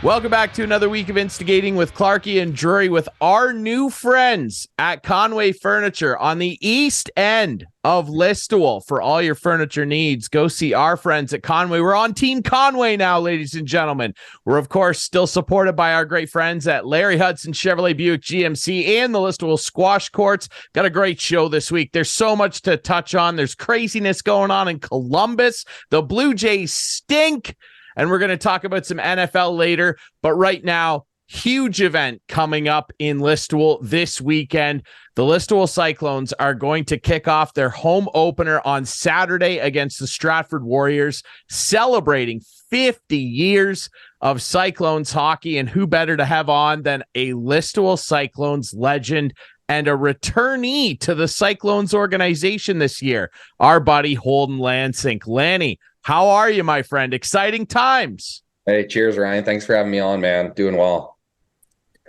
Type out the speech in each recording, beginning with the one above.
Welcome back to another week of Instigating with Clarkey and Drury with our new friends at Conway Furniture on the east end of Listowel. For all your furniture needs, go see our friends at Conway. We're on Team Conway now, ladies and gentlemen. We're, of course, still supported by our great friends at Larry Hudson Chevrolet Buick GMC and the Listowel Squash Courts. Got a great show this week. There's so much to touch on. There's craziness going on in Columbus. The Blue Jays stink. And we're going to talk about some NFL later. But right now, huge event coming up in Listowel this weekend. The Listowel Cyclones are going to kick off their home opener on Saturday against the Stratford Warriors, celebrating 50 years of Cyclones hockey. And who better to have on than a Listowel Cyclones legend and a returnee to the Cyclones organization this year, our buddy Holdyn Lansink. Lanny, how are you, my friend? Exciting times. Hey, cheers, Ryan. Thanks for having me on, man. Doing well.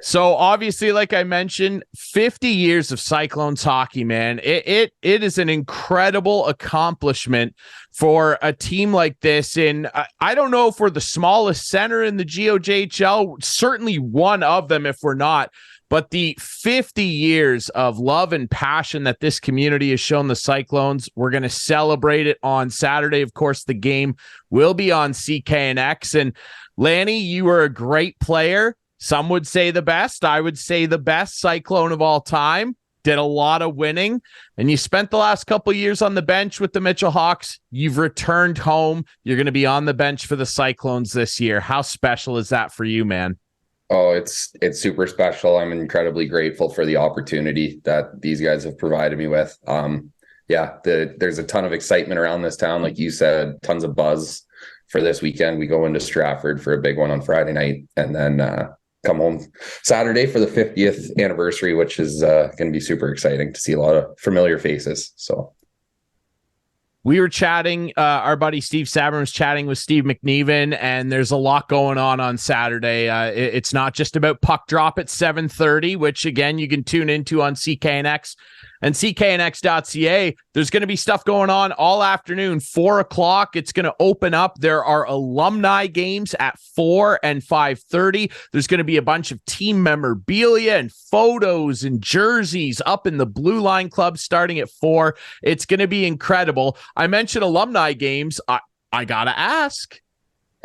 So obviously, like I mentioned, 50 years of Cyclones hockey, man. It is an incredible accomplishment for a team like this. And I don't know if we're the smallest center in the GOJHL, certainly one of them if we're not. But the 50 years of love and passion that this community has shown the Cyclones, we're going to celebrate it on Saturday. Of course, the game will be on CKNX. And Lanny, you were a great player. Some would say the best. I would say the best Cyclone of all time. Did a lot of winning. And you spent the last couple of years on the bench with the Mitchell Hawks. You've returned home. You're going to be on the bench for the Cyclones this year. How special is that for you, man? Oh, it's super special. I'm incredibly grateful for the opportunity that these guys have provided me with. There's a ton of excitement around this town. Like you said, tons of buzz for this weekend. We go into Stratford for a big one on Friday night and then come home Saturday for the 50th anniversary, which is going to be super exciting to see a lot of familiar faces. So we were chatting, our buddy Steve Sabrin was chatting with Steve McNeven, and there's a lot going on Saturday. It's not just about puck drop at 7:30, which, again, you can tune into on CKNX and CKNX.ca. There's going to be stuff going on all afternoon, 4 o'clock. It's going to open up. There are alumni games at 4 and 5:30. There's going to be a bunch of team memorabilia and photos and jerseys up in the Blue Line Club starting at 4. It's going to be incredible. I mentioned alumni games. I got to ask.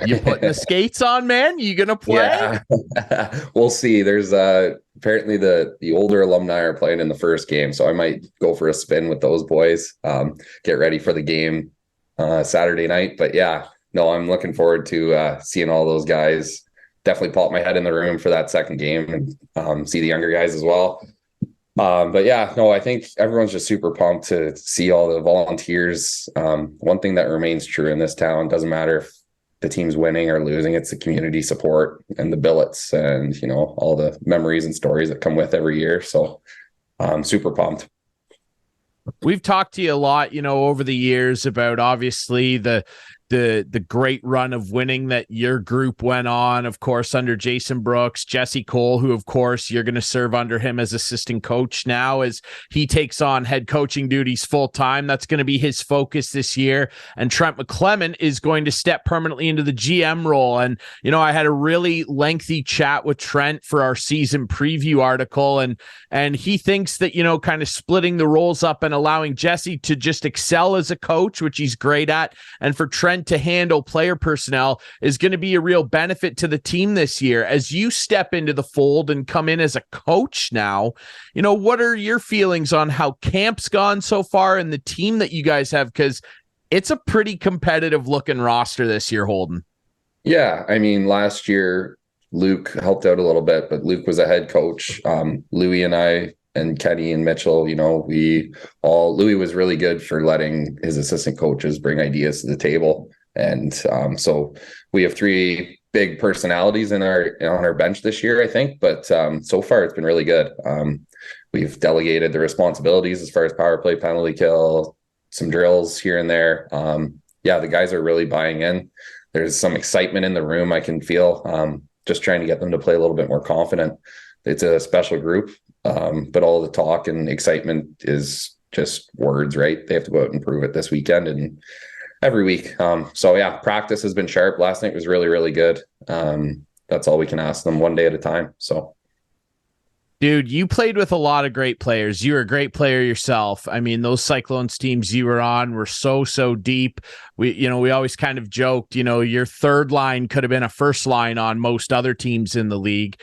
You putting the skates on, man? You going to play? Yeah. We'll see. There's apparently the older alumni are playing in the first game, so I might go for a spin with those boys, get ready for the game Saturday night. But yeah, no, I'm looking forward to seeing all those guys. Definitely pop my head in the room for that second game and see the younger guys as well. But yeah, no, I think everyone's just super pumped to see all the volunteers. One thing that remains true in this town, doesn't matter if the team's winning or losing, it's the community support and the billets and, you know, all the memories and stories that come with every year. So I'm super pumped. We've talked to you a lot, you know, over the years about obviously the great run of winning that your group went on, of course, under Jason Brooks, Jesse Cole, who, of course, you're going to serve under him as assistant coach now as he takes on head coaching duties full time. That's going to be his focus this year. And Trent McClellan is going to step permanently into the GM role. And, you know, I had a really lengthy chat with Trent for our season preview article. And he thinks that, you know, kind of splitting the roles up and allowing Jesse to just excel as a coach, which he's great at, and for Trent to handle player personnel is going to be a real benefit to the team this year. As you step into the fold and come in as a coach now, you know, what are your feelings on how camp's gone so far and the team that you guys have? Because it's a pretty competitive looking roster this year, Holdyn. Yeah, I mean, last year Luke helped out a little bit, but Luke was a head coach. Louis and I and Kenny and Mitchell, you know, Louis was really good for letting his assistant coaches bring ideas to the table. And so we have 3 big personalities on our bench this year, I think. But so far, it's been really good. We've delegated the responsibilities as far as power play, penalty kill, some drills here and there. The guys are really buying in. There's some excitement in the room I can feel. Just trying to get them to play a little bit more confident. It's a special group, but all the talk and excitement is just words, right? They have to go out and prove it this weekend and every week. Practice has been sharp. Last night was really, really good. that's all we can ask them, one day at a time. So. Dude, you played with a lot of great players. You were a great player yourself. I mean, those Cyclones teams you were on were so deep. We always kind of joked, your third line could have been a first line on most other teams in the league.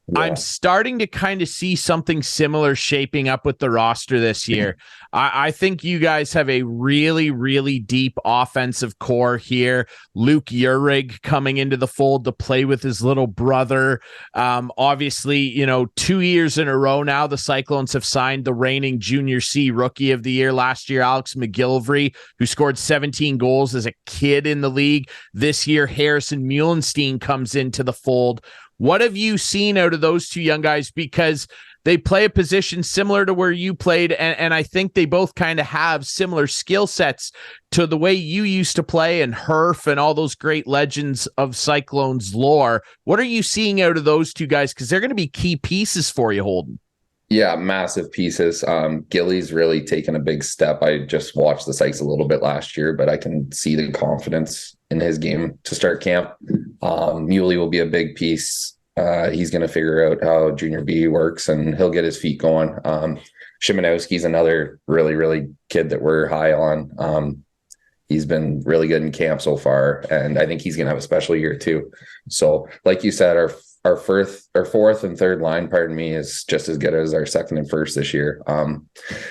Yeah. I'm starting to kind of see something similar shaping up with the roster this year. I think you guys have a really deep offensive core here. Luke Uhrig coming into the fold to play with his little brother. Obviously, 2 years in a row now, the Cyclones have signed the reigning Junior C Rookie of the Year last year, Alex McGillivray, who scored 17 goals as a kid in the league. This year, Harrison Muhlenstein comes into the fold. What have you seen out of those two young guys? Because they play a position similar to where you played, and I think they both kind of have similar skill sets to the way you used to play, and Herf and all those great legends of Cyclones lore. What are you seeing out of those two guys? Because they're going to be key pieces for you, Holdyn. Yeah, massive pieces. Gilly's really taken a big step. I just watched the Sykes a little bit last year, but I can see the confidence in his game to start camp. Muley will be a big piece. He's going to figure out how Junior B works, and he'll get his feet going. Szymanowski's another really kid that we're high on. He's been really good in camp so far, and I think he's going to have a special year too. So, like you said, our fourth and third line, is just as good as our second and first this year.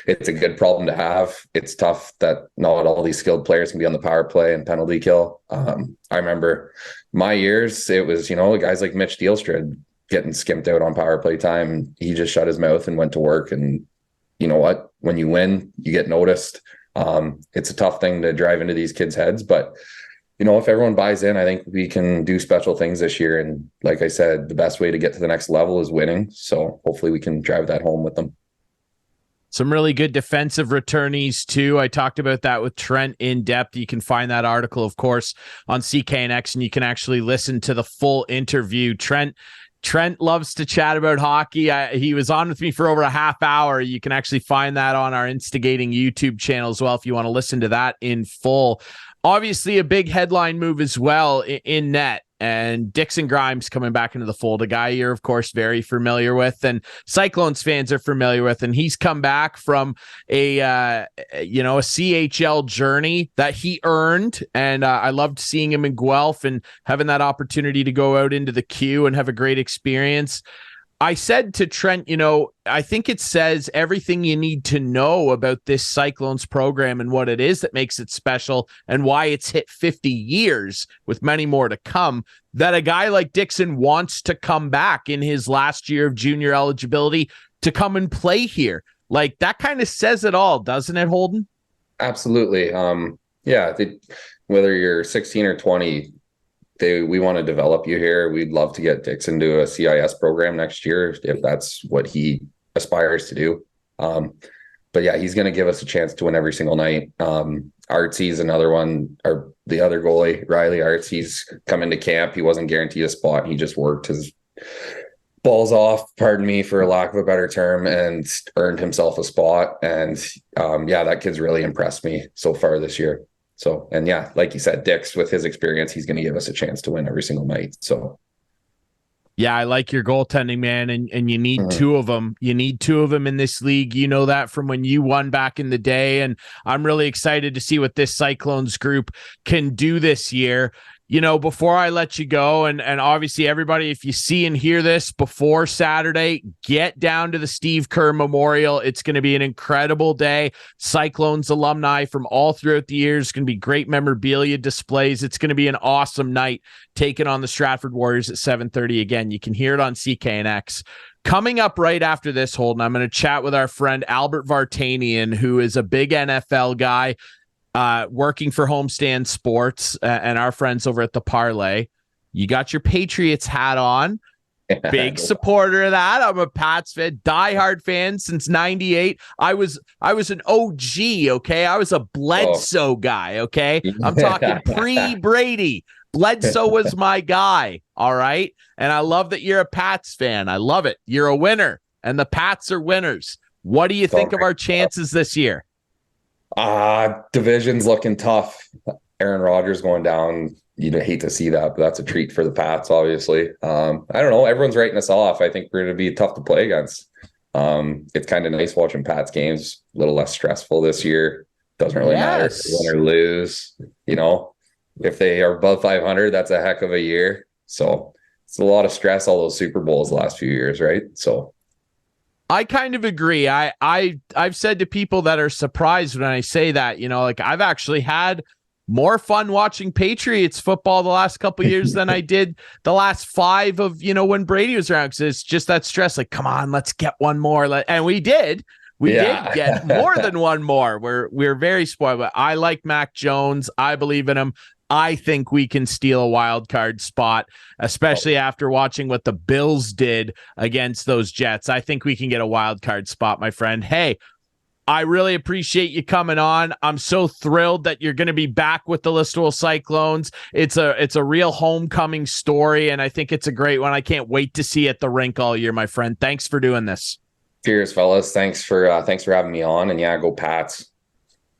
It's a good problem to have. It's tough that not all these skilled players can be on the power play and penalty kill. I remember my years, it was, guys like Mitch Dealstrad getting skimped out on power play time. He just shut his mouth and went to work. And you know what? When you win, you get noticed. It's a tough thing to drive into these kids' heads, but if everyone buys in, I think we can do special things this year. And like I said, the best way to get to the next level is winning. So hopefully we can drive that home with them. Some really good defensive returnees too. I talked about that with Trent in depth. You can find that article, of course, on CKNX, and you can actually listen to the full interview. Trent loves to chat about hockey. He was on with me for over a half hour. You can actually find that on our Instigating YouTube channel as well if you want to listen to that in full. Obviously, a big headline move as well in net, and Dixon Grimes coming back into the fold, a guy you're, of course, very familiar with, and Cyclones fans are familiar with, and he's come back from a CHL journey that he earned, and I loved seeing him in Guelph and having that opportunity to go out into the queue and have a great experience. I said to Trent, I think it says everything you need to know about this Cyclones program and what it is that makes it special and why it's hit 50 years with many more to come, that a guy like Dixon wants to come back in his last year of junior eligibility to come and play here. Like, that kind of says it all, doesn't it, Holdyn? Absolutely. Whether you're 16 or 20, we want to develop you here. We'd love to get Dixon to a CIS program next year if that's what he aspires to do. But yeah, he's going to give us a chance to win every single night. Artsy's another one, or the other goalie, Riley Arts. He's come into camp. He wasn't guaranteed a spot. He just worked his balls off, pardon me for lack of a better term, and earned himself a spot. And that kid's really impressed me so far this year. So, and yeah, like you said, Dix, with his experience, he's going to give us a chance to win every single night. So, yeah, I like your goaltending, man, and you need two of them. You need two of them in this league. You know that from when you won back in the day, and I'm really excited to see what this Cyclones group can do this year. Before I let you go, and obviously everybody, if you see and hear this before Saturday, get down to the Steve Kerr Memorial. It's going to be an incredible day. Cyclones alumni from all throughout the years. It's going to be great memorabilia displays. It's going to be an awesome night taking on the Stratford Warriors at 7:30. Again, you can hear it on CKNX. Coming up right after this, Holdyn, I'm going to chat with our friend Albert Vartanian, who is a big NFL guy, working for Homestand Sports, and our friends over at the Parlay. You got your Patriots hat on. Big supporter of that. I'm a Pats fan, diehard fan since '98. I was an OG, okay? I was a Bledsoe guy, okay? I'm talking pre-Brady. Bledsoe was my guy, all right? And I love that you're a Pats fan. I love it. You're a winner, and the Pats are winners. What do you think of our chances this year? Division's looking tough. Aaron Rodgers going down. you'd hate to see that, but that's a treat for the Pats, obviously. I don't know. Everyone's writing us off. I think we're going to be tough to play against. It's kind of nice watching Pats games, a little less stressful this year. Doesn't really matter if they win or lose. If they are above 500, that's a heck of a year. So it's a lot of stress, all those Super Bowls the last few years, right? So I kind of agree. I've said to people that are surprised when I say that, like I've actually had more fun watching Patriots football the last couple of years than I did the last 5 of, when Brady was around. Because it's just that stress, like, come on, let's get one more. And we did. We did get more than one more. We're very spoiled. But I like Mac Jones. I believe in him. I think we can steal a wild card spot, especially after watching what the Bills did against those Jets. I think we can get a wild card spot, my friend. Hey, I really appreciate you coming on. I'm so thrilled that you're going to be back with the Listowel Cyclones. It's a real homecoming story, and I think it's a great one. I can't wait to see you at the rink all year, my friend. Thanks for doing this. Cheers, fellas. Thanks for having me on, and go Pats.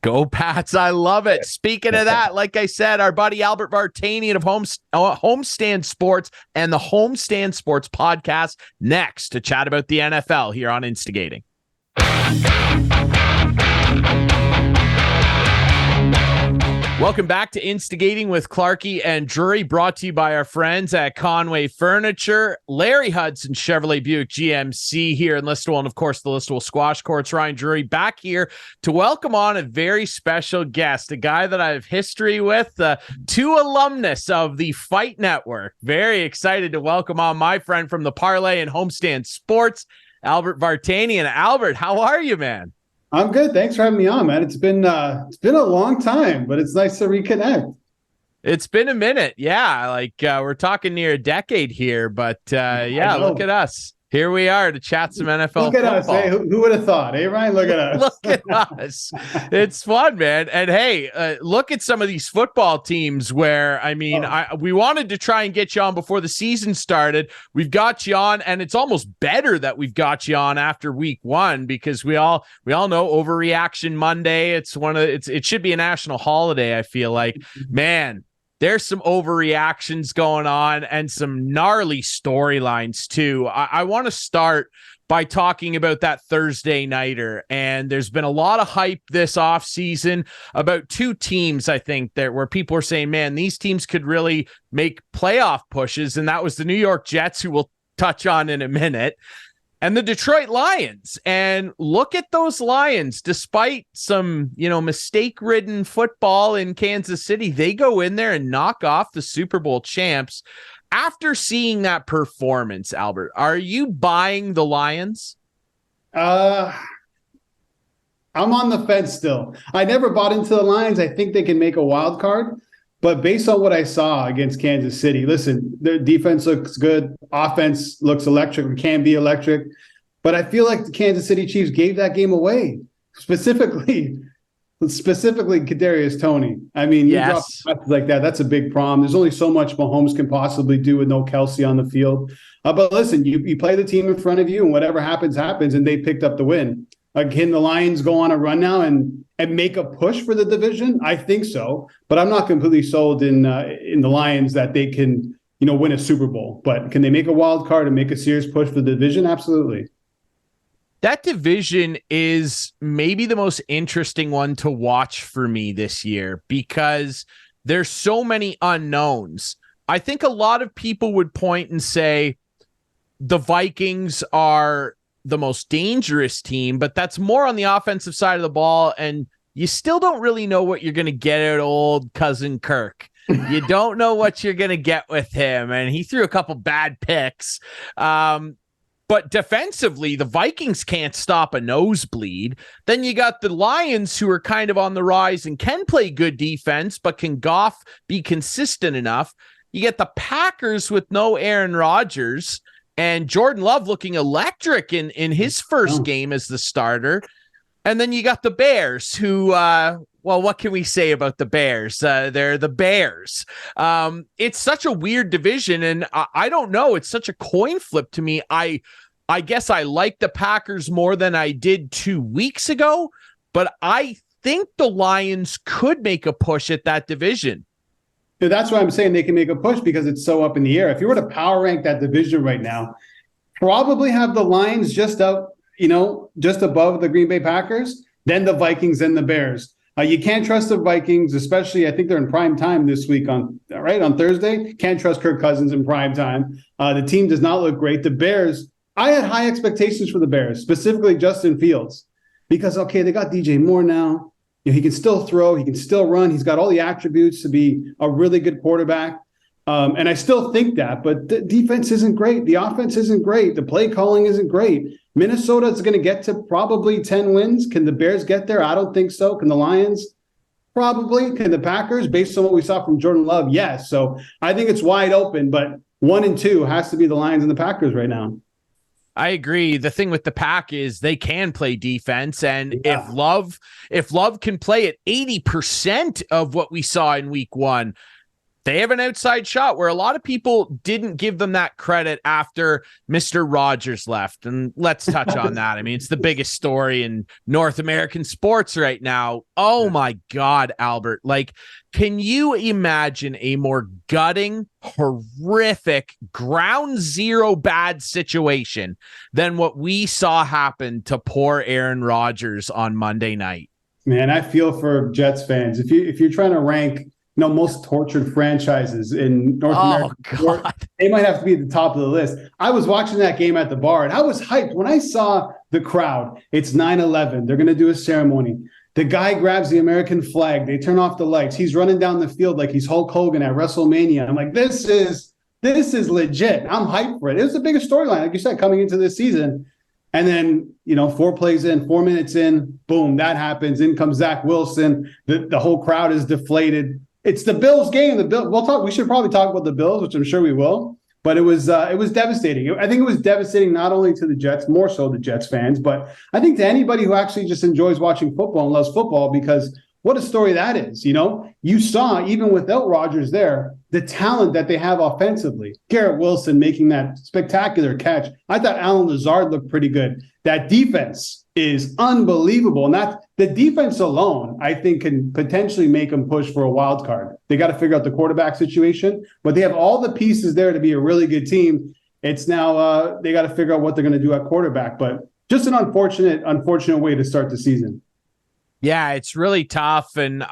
Go Pats. I love it. Speaking of that, like I said, our buddy Albert Vartanian of Homestand Sports and the Homestand Sports podcast next to chat about the NFL here on Instigating. Welcome back to Instigating with Clarkey and Drury, brought to you by our friends at Conway Furniture, Larry Hudson, Chevrolet Buick GMC here in Listowel, and of course the Listowel Squash Courts. Ryan Drury back here to welcome on a very special guest, a guy that I have history with, 2 alumnus of the Fight Network. Very excited to welcome on my friend from the Parlay and Homestand Sports, Albert Vartanian. Albert, how are you, man? I'm good. Thanks for having me on, man. It's been a long time, but it's nice to reconnect. It's been a minute. Yeah. We're talking near a decade here, but look at us. Here we are to chat some NFL Look at football. us. Hey, who would have thought? Hey, Ryan, look at us. Look at us. It's fun, man. And hey, look at some of these football teams where, we wanted to try and get you on before the season started. We've got you on, and it's almost better that we've got you on after week 1, because we all know Overreaction Monday. It should be a national holiday, I feel like. Man, there's some overreactions going on and some gnarly storylines too. I want to start by talking about that Thursday nighter. And there's been a lot of hype this offseason about 2 teams, I think, where people are saying, man, these teams could really make playoff pushes. And that was the New York Jets, who we'll touch on in a minute, and the Detroit Lions. And look at those Lions. Despite some, mistake-ridden football in Kansas City, they go in there and knock off the Super Bowl champs. After seeing that performance, Albert, are you buying the Lions? I'm on the fence still. I never bought into the Lions. I think they can make a wild card. But based on what I saw against Kansas City, listen, their defense looks good. Offense looks electric, or can be electric. But I feel like the Kansas City Chiefs gave that game away, specifically Kadarius Toney. You drop passes like that, that's a big problem. There's only so much Mahomes can possibly do with no Kelsey on the field. But listen, you play the team in front of you, and whatever happens, and they picked up the win. Can the Lions go on a run now and make a push for the division? I think so, but I'm not completely sold in the Lions that they can, win a Super Bowl. But can they make a wild card and make a serious push for the division? Absolutely. That division is maybe the most interesting one to watch for me this year, because there's so many unknowns. I think a lot of people would point and say the Vikings are the most dangerous team, but that's more on the offensive side of the ball, and you still don't really know what you're going to get at old cousin Kirk. You don't know what you're going to get with him, and he threw a couple bad picks. But defensively, the Vikings can't stop a nosebleed. Then you got the Lions, who are kind of on the rise and can play good defense, but can Goff be consistent enough? You get the Packers with no Aaron Rodgers, and Jordan Love looking electric in his first game as the starter. And then you got the Bears, who, what can we say about the Bears? They're the Bears. It's such a weird division, and I don't know. It's such a coin flip to me. I guess I like the Packers more than I did 2 weeks ago, but I think the Lions could make a push at that division. That's why I'm saying they can make a push because it's so up in the air. If you were to power rank that division right now, probably have the Lions just up, just above the Green Bay Packers, then the Vikings and the Bears. You can't trust the Vikings, especially I think they're in prime time this week on Thursday. Can't trust Kirk Cousins in prime time. The team does not look great. The Bears, I had high expectations for the Bears, specifically Justin Fields, because, they got DJ Moore now. He can still throw. He can still run. He's got all the attributes to be a really good quarterback. And I still think that, but the defense isn't great. The offense isn't great. The play calling isn't great. Minnesota is going to get to probably 10 wins. Can the Bears get there? I don't think so. Can the Lions? Probably. Can the Packers? Based on what we saw from Jordan Love, yes. So I think it's wide open, but 1 and 2 has to be the Lions and the Packers right now. I agree. The thing with the Pack is they can play defense, and if Love can play at 80% of what we saw in week 1, they have an outside shot where a lot of people didn't give them that credit after Mr. Rodgers left. And let's touch on that. I mean, it's the biggest story in North American sports right now. Oh my God, Albert. Can you imagine a more gutting, horrific, ground zero bad situation than what we saw happen to poor Aaron Rodgers on Monday night? Man, I feel for Jets fans. If you're trying to rank most tortured franchises in North America, they might have to be at the top of the list. I was watching that game at the bar, and I was hyped. When I saw the crowd, it's 9/11. They're going to do a ceremony. The guy grabs the American flag. They turn off the lights. He's running down the field like he's Hulk Hogan at WrestleMania. I'm like, this is legit. I'm hyped for it. It was the biggest storyline, like you said, coming into this season. And then, 4 plays in, 4 minutes in, boom, that happens. In comes Zach Wilson. The whole crowd is deflated. It's the Bills game. We should probably talk about the Bills, which I'm sure we will. But it was devastating. I think it was devastating not only to the Jets, more so the Jets fans, but I think to anybody who actually just enjoys watching football and loves football, because what a story that is. You saw, even without Rodgers there, the talent that they have offensively. Garrett Wilson making that spectacular catch. I thought Allen Lazard looked pretty good. That defense is unbelievable. And the defense alone, I think, can potentially make them push for a wild card. They got to figure out the quarterback situation, but they have all the pieces there to be a really good team. It's now they got to figure out what they're going to do at quarterback, but just an unfortunate way to start the season. Yeah, it's really tough. And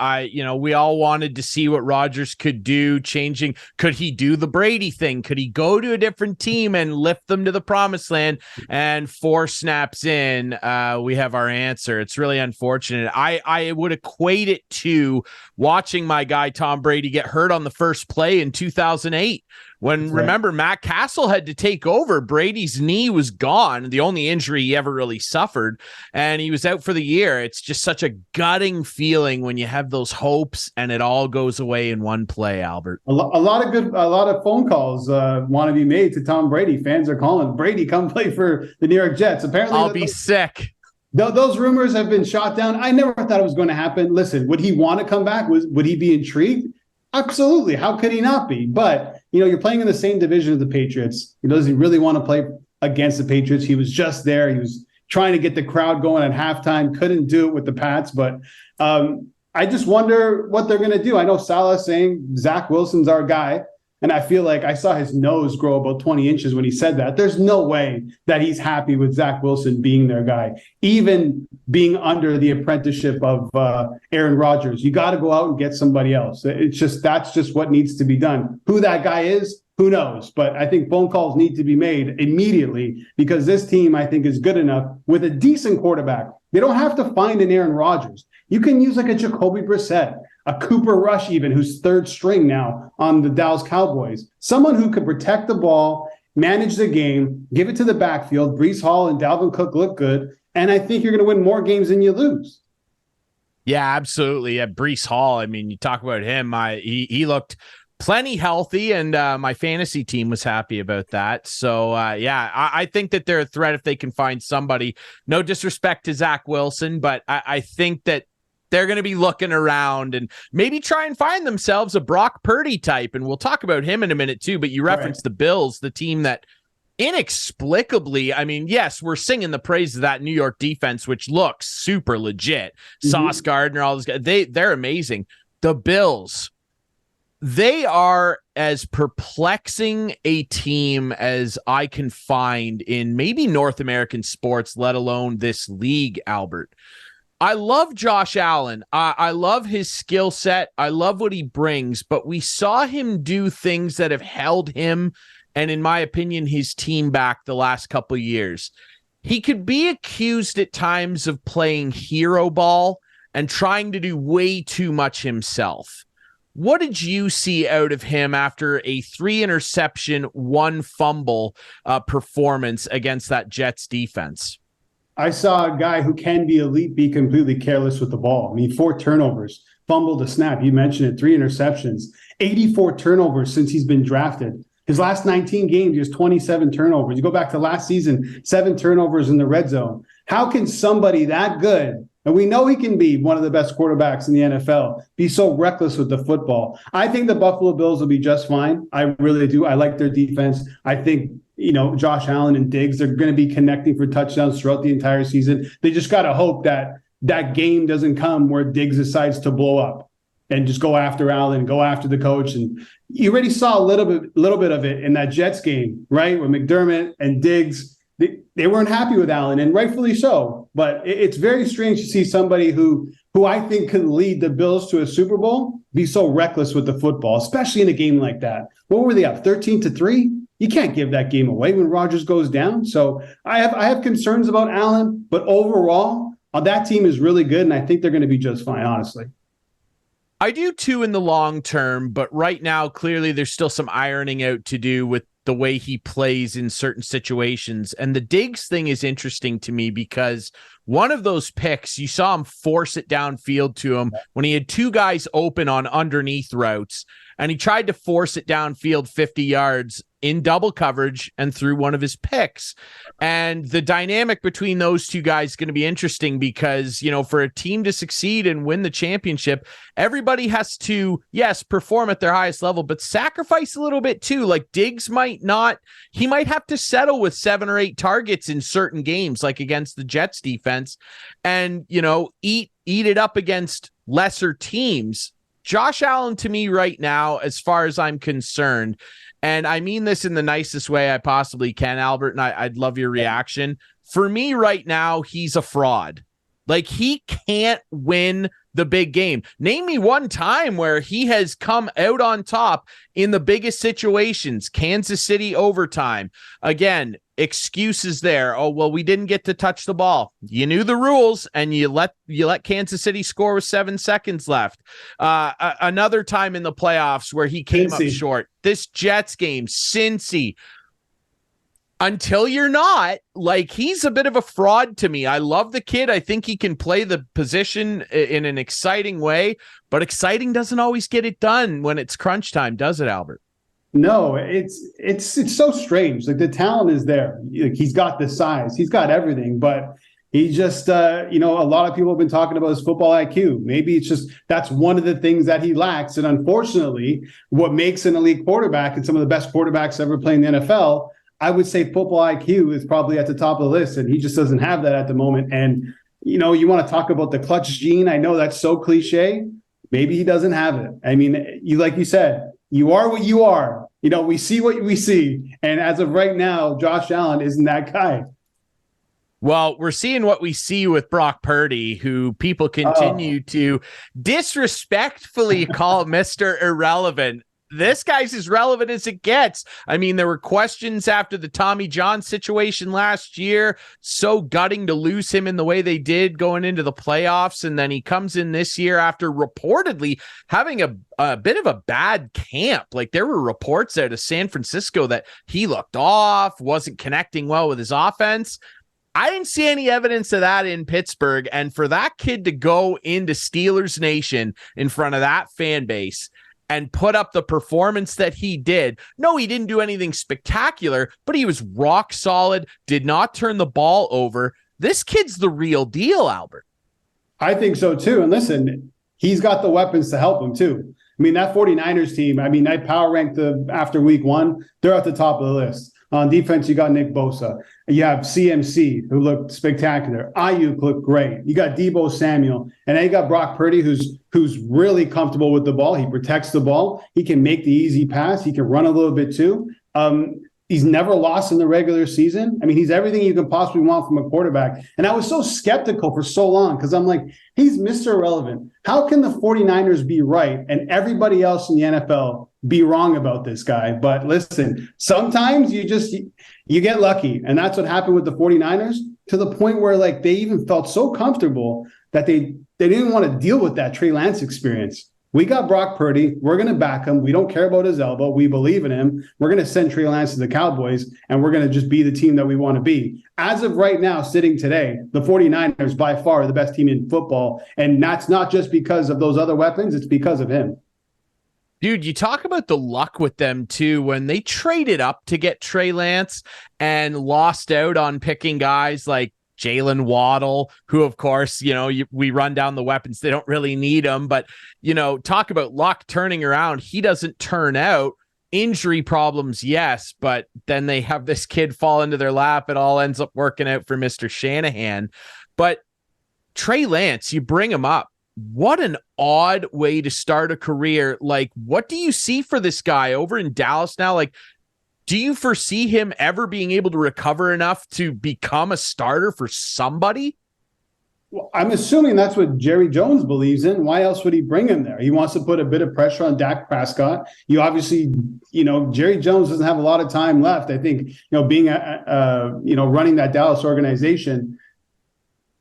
we all wanted to see what Rodgers could do changing. Could he do the Brady thing? Could he go to a different team and lift them to the promised land? And 4 snaps in, we have our answer. It's really unfortunate. I would equate it to watching my guy Tom Brady get hurt on the first play in 2008. When, remember, Matt Castle had to take over. Brady's knee was gone, the only injury he ever really suffered, and he was out for the year. It's just such a gutting feeling when you have those hopes and it all goes away in one play, Albert. A lot of phone calls want to be made to Tom Brady. Fans are calling, Brady, come play for the New York Jets. Apparently, I'll be sick. Those rumors have been shot down. I never thought it was going to happen. Listen, would he want to come back? Would he be intrigued? Absolutely. How could he not be? But, you're playing in the same division as the Patriots. Does he really want to play against the Patriots? He was just there. He was trying to get the crowd going at halftime. Couldn't do it with the Pats. But I just wonder what they're going to do. I know Salah's saying Zach Wilson's our guy. And I feel like I saw his nose grow about 20 inches when he said that. There's no way that he's happy with Zach Wilson being their guy, even being under the apprenticeship of Aaron Rodgers. You got to go out and get somebody else. That's just what needs to be done. Who that guy is, who knows? But I think phone calls need to be made immediately, because this team, I think, is good enough with a decent quarterback. They don't have to find an Aaron Rodgers. You can use like a Jacoby Brissett, a Cooper Rush even, who's third string now on the Dallas Cowboys. Someone who could protect the ball, manage the game, give it to the backfield. Breece Hall and Dalvin Cook look good, and I think you're going to win more games than you lose. Yeah, absolutely. Yeah, Breece Hall, I mean, you talk about him. He looked plenty healthy, and my fantasy team was happy about that. So, I think that they're a threat if they can find somebody. No disrespect to Zach Wilson, but I think that they're going to be looking around and maybe try and find themselves a Brock Purdy type. And we'll talk about him in a minute too, but you referenced the Bills, the team that inexplicably, I mean, yes, we're singing the praise of that New York defense, which looks super legit. Sauce Gardner, all those guys, they're amazing. The Bills, They are as perplexing a team as I can find in maybe North American sports, let alone this league, Albert. I love Josh Allen. I love his skill set. I love what he brings, but we saw him do things that have held him and, in my opinion, his team back the last couple of years. He could be accused at times of playing hero ball and trying to do way too much himself. What did you see out of him after a 3-interception, 1 fumble performance against that Jets defense? I saw a guy who can be elite be completely careless with the ball. I mean, 4 turnovers, fumbled a snap. You mentioned it, 3 interceptions, 84 turnovers since he's been drafted. His last 19 games, he has 27 turnovers. You go back to last season, 7 turnovers in the red zone. How can somebody that good, and we know he can be one of the best quarterbacks in the NFL, be so reckless with the football? I think the Buffalo Bills will be just fine. I really do. I like their defense. I think, Josh Allen and Diggs, they're going to be connecting for touchdowns throughout the entire season. They just got to hope that that game doesn't come where Diggs decides to blow up and just go after Allen, go after the coach. And you already saw a little bit of it in that Jets game, right? Where McDermott and Diggs, they weren't happy with Allen, and rightfully so. But it's very strange to see somebody who I think could lead the Bills to a Super Bowl be so reckless with the football, especially in a game like that. What were they up, 13-3? You can't give that game away when Rodgers goes down. So I have concerns about Allen, but overall, that team is really good, and I think they're going to be just fine, honestly. I do too in the long term, but right now, clearly there's still some ironing out to do with the way he plays in certain situations. And the Diggs thing is interesting to me because one of those picks, you saw him force it downfield to him when he had 2 guys open on underneath routes, and he tried to force it downfield 50 yards in double coverage and threw one of his picks. And the dynamic between those 2 guys is going to be interesting because, for a team to succeed and win the championship, everybody has to, yes, perform at their highest level, but sacrifice a little bit too. Like Diggs might have to settle with 7 or 8 targets in certain games, like against the Jets defense, and, eat it up against lesser teams. Josh Allen, to me right now, as far as I'm concerned, and I mean this in the nicest way I possibly can, Albert, and I'd love your reaction. For me right now, he's a fraud. Like, he can't win the big game. Name me one time where he has come out on top in the biggest situations. Kansas City overtime. Again, excuses there. Oh, well, we didn't get to touch the ball. You knew the rules, and you let Kansas City score with 7 seconds left. Another time in the playoffs where he came up short. This Jets game, Cincy. Until you're not, like, he's a bit of a fraud to me. I love the kid. I think he can play the position in an exciting way, but exciting doesn't always get it done when it's crunch time, does it, Albert? No, it's so strange. Like, the talent is there. Like, he's got the size, he's got everything, but he just, a lot of people have been talking about his football IQ. Maybe it's just that's one of the things that he lacks. And unfortunately, what makes an elite quarterback and some of the best quarterbacks ever play in the NFL, I would say football IQ is probably at the top of the list, and he just doesn't have that at the moment. And, you want to talk about the clutch gene. I know that's so cliche. Maybe he doesn't have it. I mean, like you said, you are what you are. We see what we see. And as of right now, Josh Allen isn't that guy. Well, we're seeing what we see with Brock Purdy, who people continue to disrespectfully call Mr. Irrelevant. This guy's as relevant as it gets. I mean, there were questions after the Tommy John situation last year. So gutting to lose him in the way they did going into the playoffs. And then he comes in this year after reportedly having a bit of a bad camp. Like, there were reports out of San Francisco that he looked off, wasn't connecting well with his offense. I didn't see any evidence of that in Pittsburgh. And for that kid to go into Steelers Nation in front of that fan base and put up the performance that he did. No, he didn't do anything spectacular, but he was rock solid, did not turn the ball over. This kid's the real deal, Albert. I think so too. And listen, he's got the weapons to help him too. I mean, that 49ers team, I power ranked after week 1, they're at the top of the list. On defense, you got Nick Bosa. You have CMC, who looked spectacular. Ayuk looked great. You got Deebo Samuel. And then you got Brock Purdy, who's really comfortable with the ball. He protects the ball. He can make the easy pass. He can run a little bit too. He's never lost in the regular season. I mean, he's everything you can possibly want from a quarterback. And I was so skeptical for so long because I'm like, he's Mr. Irrelevant. How can the 49ers be right and everybody else in the NFL be wrong about this guy? But listen, sometimes you get lucky. And that's what happened with the 49ers, to the point where like they even felt so comfortable that they didn't want to deal with that Trey Lance experience. We got Brock Purdy. We're going to back him. We don't care about his elbow. We believe in him. We're going to send Trey Lance to the Cowboys, and we're going to just be the team that we want to be. As of right now, sitting today, the 49ers by far are the best team in football, and that's not just because of those other weapons. It's because of him. Dude, you talk about the luck with them, too, when they traded up to get Trey Lance and lost out on picking guys like Jalen Waddle, who, of course, we run down the weapons. They don't really need him. But, talk about luck turning around. He doesn't turn out. Injury problems, yes. But then they have this kid fall into their lap. It all ends up working out for Mr. Shanahan. But Trey Lance, you bring him up. What an odd way to start a career. Like, what do you see for this guy over in Dallas now? Like, do you foresee him ever being able to recover enough to become a starter for somebody? Well, I'm assuming that's what Jerry Jones believes in. Why else would he bring him there? He wants to put a bit of pressure on Dak Prescott. You obviously, Jerry Jones doesn't have a lot of time left. I think, being, running that Dallas organization,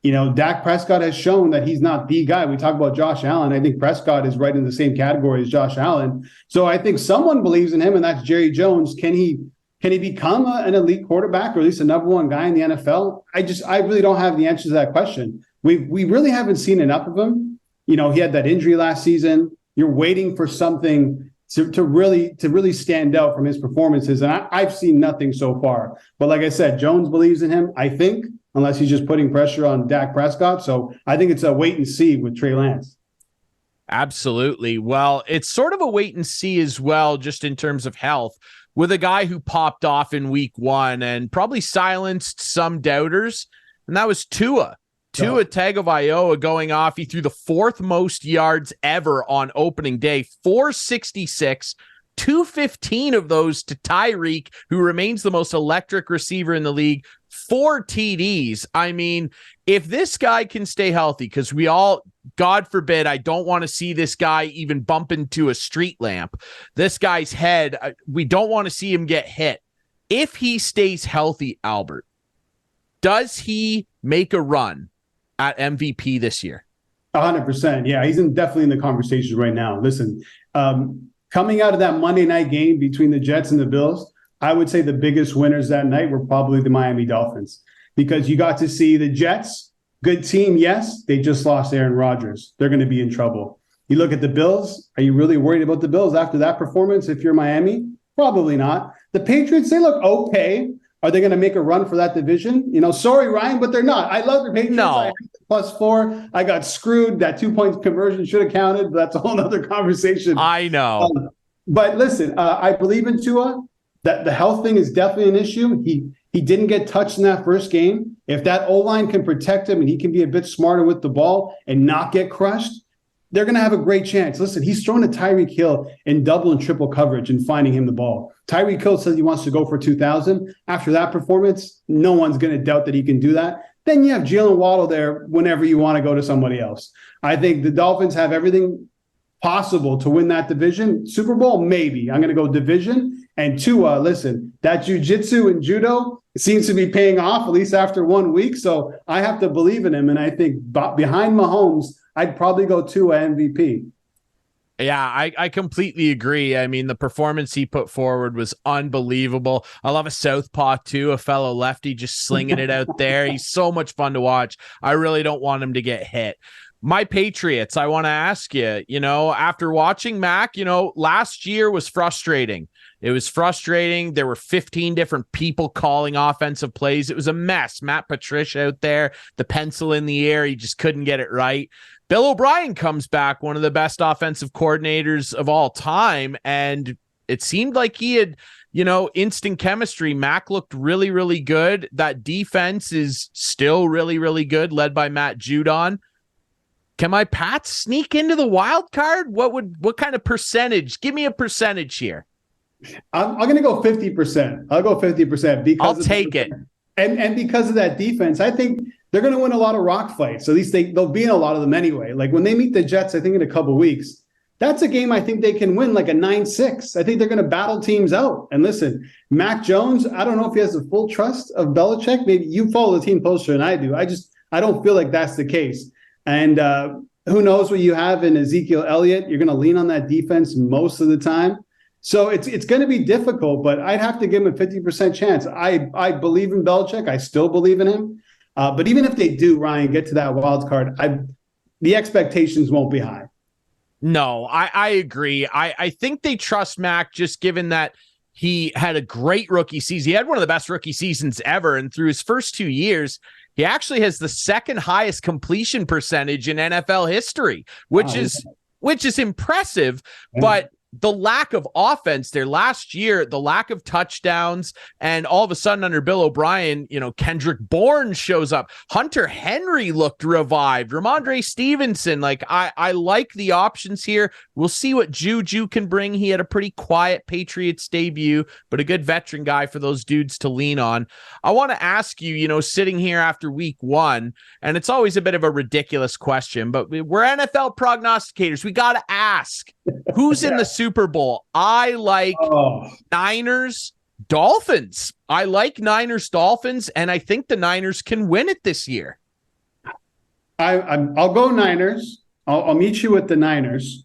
Dak Prescott has shown that he's not the guy. We talk about Josh Allen. I think Prescott is right in the same category as Josh Allen. So I think someone believes in him, and that's Jerry Jones. Can he become an elite quarterback, or at least a number one guy in the NFL? I really don't have the answer to that question. We really haven't seen enough of him. He had that injury last season. You're waiting for something to really stand out from his performances, and I've seen nothing so far. But like I said, Jones believes in him, I think, unless he's just putting pressure on Dak Prescott. So I think it's a wait and see with Trey Lance. Absolutely. Well, it's sort of a wait and see as well, just in terms of health, with a guy who popped off in week one and probably silenced some doubters. And that was Tua Tagovailoa going off. He threw the fourth most yards ever on opening day, 466, 215 of those to Tyreek, who remains the most electric receiver in the league. 4 TDs. I mean, if this guy can stay healthy, because we all, God forbid, I don't want to see this guy even bump into a street lamp. This guy's head, we don't want to see him get hit. If he stays healthy, Albert, does he make a run at MVP this year? 100%. Yeah, he's definitely in the conversation right now. Listen, coming out of that Monday night game between the Jets and the Bills, I would say the biggest winners that night were probably the Miami Dolphins, because you got to see the Jets, good team, yes, they just lost Aaron Rodgers. They're going to be in trouble. You look at the Bills. Are you really worried about the Bills after that performance if you're Miami? Probably not. The Patriots, they look okay. Are they going to make a run for that division? Sorry, Ryan, but they're not. I love the Patriots. No. I had +4. I got screwed. That 2-point conversion should have counted, but that's a whole other conversation. I know. But listen, I believe in Tua. That the health thing is definitely an issue. He didn't get touched in that first game. If that O-line can protect him and he can be a bit smarter with the ball and not get crushed, they're going to have a great chance. Listen, he's throwing to Tyreek Hill in double and triple coverage and finding him the ball. Tyreek Hill says he wants to go for 2,000. After that performance, no one's going to doubt that he can do that. Then you have Jalen Waddle there whenever you want to go to somebody else. I think the Dolphins have everything possible to win that division. Super Bowl, maybe. I'm going to go division. And Tua, listen, that jiu-jitsu and judo, it seems to be paying off, at least after 1 week. So I have to believe in him. And I think behind Mahomes, I'd probably go Tua MVP. Yeah, I completely agree. I mean, the performance he put forward was unbelievable. I love a southpaw too, a fellow lefty just slinging it out there. He's so much fun to watch. I really don't want him to get hit. My Patriots, I want to ask you, after watching Mac, last year was frustrating. It was frustrating. There were 15 different people calling offensive plays. It was a mess. Matt Patricia out there, the pencil in the air. He just couldn't get it right. Bill O'Brien comes back, one of the best offensive coordinators of all time, and it seemed like he had, instant chemistry. Mac looked really, really good. That defense is still really, really good, led by Matt Judon. Can my Pats sneak into the wild card? What kind of percentage? Give me a percentage here. I'm going to go 50%. I'll go 50% because I'll take it. And because of that defense, I think they're going to win a lot of rock fights. At least they'll be in a lot of them anyway. Like when they meet the Jets, I think in a couple of weeks, that's a game I think they can win like a 9-6. I think they're going to battle teams out. And listen, Mac Jones, I don't know if he has the full trust of Belichick. Maybe you follow the team closer than I do. I don't feel like that's the case. And who knows what you have in Ezekiel Elliott. You're going to lean on that defense most of the time. So it's going to be difficult, but I'd have to give him a 50% chance. I believe in Belichick. I still believe in him. But even if they do, Ryan, get to that wild card, the expectations won't be high. No, I agree. I think they trust Mac just given that he had a great rookie season. He had one of the best rookie seasons ever. And through his first 2 years, he actually has the second highest completion percentage in NFL history, which is impressive. Yeah. But the lack of offense there last year, the lack of touchdowns, and all of a sudden under Bill O'Brien, Kendrick Bourne shows up. Hunter Henry looked revived. Ramondre Stevenson, I like the options here. We'll see what Juju can bring. He had a pretty quiet Patriots debut, but a good veteran guy for those dudes to lean on. I want to ask you, sitting here after week 1, and it's always a bit of a ridiculous question, but we're NFL prognosticators. We got to ask, who's in the Super Bowl? I like Niners, Dolphins. I like Niners, Dolphins, and I think the Niners can win it this year. I'll go Niners. I'll meet you with the Niners.